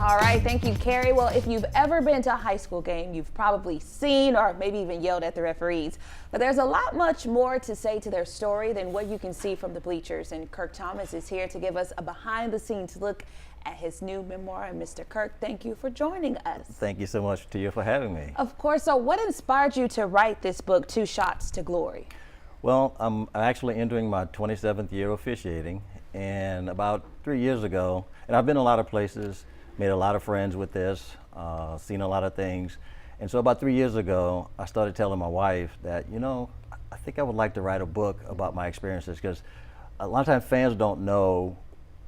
All right, thank you, Carrie. Well, if you've ever been to a high school game, you've probably seen or maybe even yelled at the referees. But there's a lot much more to say to their story than what you can see from the bleachers. And Kirk Thomas is here to give us a behind-the-scenes look at his new memoir. And Mr. Kirk, thank you for joining us. Thank you so much, Tia, for having me. Of course. So what inspired you to write this book, Two Shots to Glory? Well, I'm actually entering my 27th year officiating, and about 3 years ago, and I've been a lot of places, made a lot of friends with this, seen a lot of things, and so about 3 years ago, I started telling my wife that, you know, I think I would like to write a book about my experiences, because a lot of times fans don't know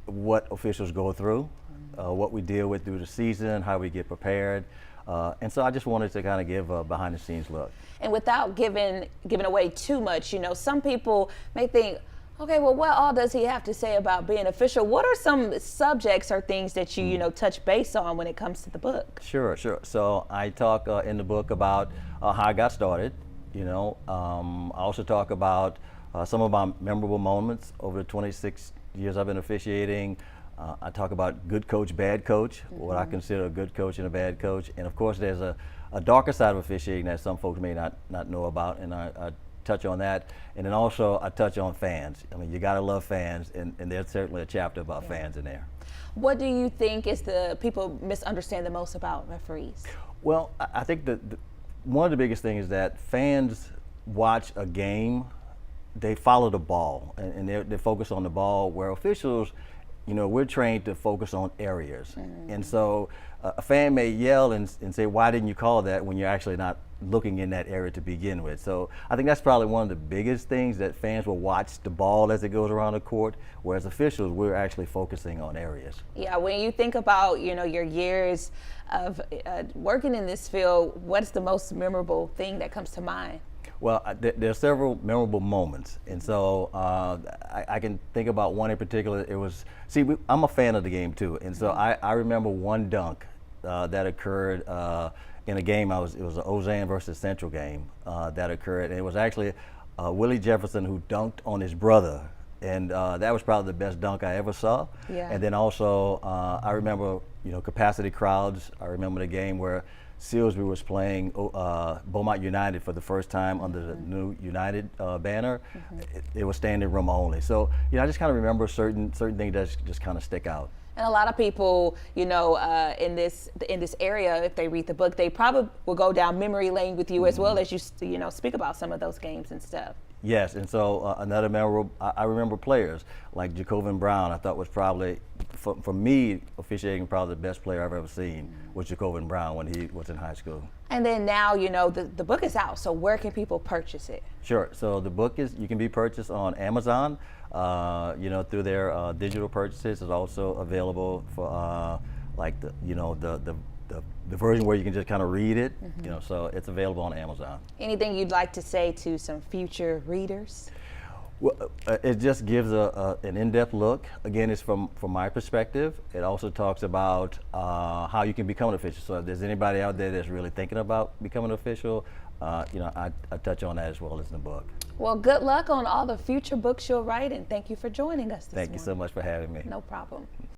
what officials go through, what we deal with through the season, how we get prepared. And so I just wanted to kind of give a behind the scenes look. And without giving away too much, you know, some people may think, okay, well, what all does he have to say about being official? What are some subjects or things that you, touch base on when it comes to the book? Sure. So I talk in the book about how I got started. I also talk about some of my memorable moments over the 26 years I've been officiating. I talk about good coach, bad coach, what I consider a good coach and a bad coach. And of course, there's a darker side of officiating that some folks may not know about, and I touch on that. And then also I touch on fans. I mean, you gotta love fans, and there's certainly a chapter about fans in there. What do you think is the people misunderstand the most about referees? Well, I think that one of the biggest things is that fans watch a game, they follow the ball, and they're focused on the ball, where officials, we're trained to focus on areas. And so a fan may yell and say, why didn't you call that, when you're actually not looking in that area to begin with. So I think that's probably one of the biggest things, that fans will watch the ball as it goes around the court, whereas officials, we're actually focusing on areas. Yeah, when you think about, your years of working in this field, what's the most memorable thing that comes to mind? Well, there are several memorable moments, and so I can think about one in particular. It was, I'm a fan of the game too, and so I remember one dunk that occurred in a game. It was an Ozan versus Central game that occurred, and it was actually Willie Jefferson who dunked on his brother, and that was probably the best dunk I ever saw. Yeah. And then also I remember, capacity crowds. I remember the game where Silsby was playing Beaumont United for the first time under the new United banner. It was standing room only. So, I just kind of remember certain things that just kind of stick out. And a lot of people, in this area, if they read the book, they probably will go down memory lane with you as well as you speak about some of those games and stuff. Yes, and so another memorable, I remember players like Jacobin Brown. I thought was probably, for me, officiating, probably the best player I've ever seen was Jacobin Brown when he was in high school. And then now, the book is out, so where can people purchase it? Sure, so the book you can be purchased on Amazon, through their digital purchases. It's also available for the version where you can just kind of read it, so it's available on Amazon. Anything you'd like to say to some future readers? Well, it just gives an in-depth look. Again, it's from my perspective. It also talks about how you can become an official. So if there's anybody out there that's really thinking about becoming an official, I touch on that as well as in the book. Well, good luck on all the future books you'll write, and thank you for joining us this morning. Thank you so much for having me. No problem.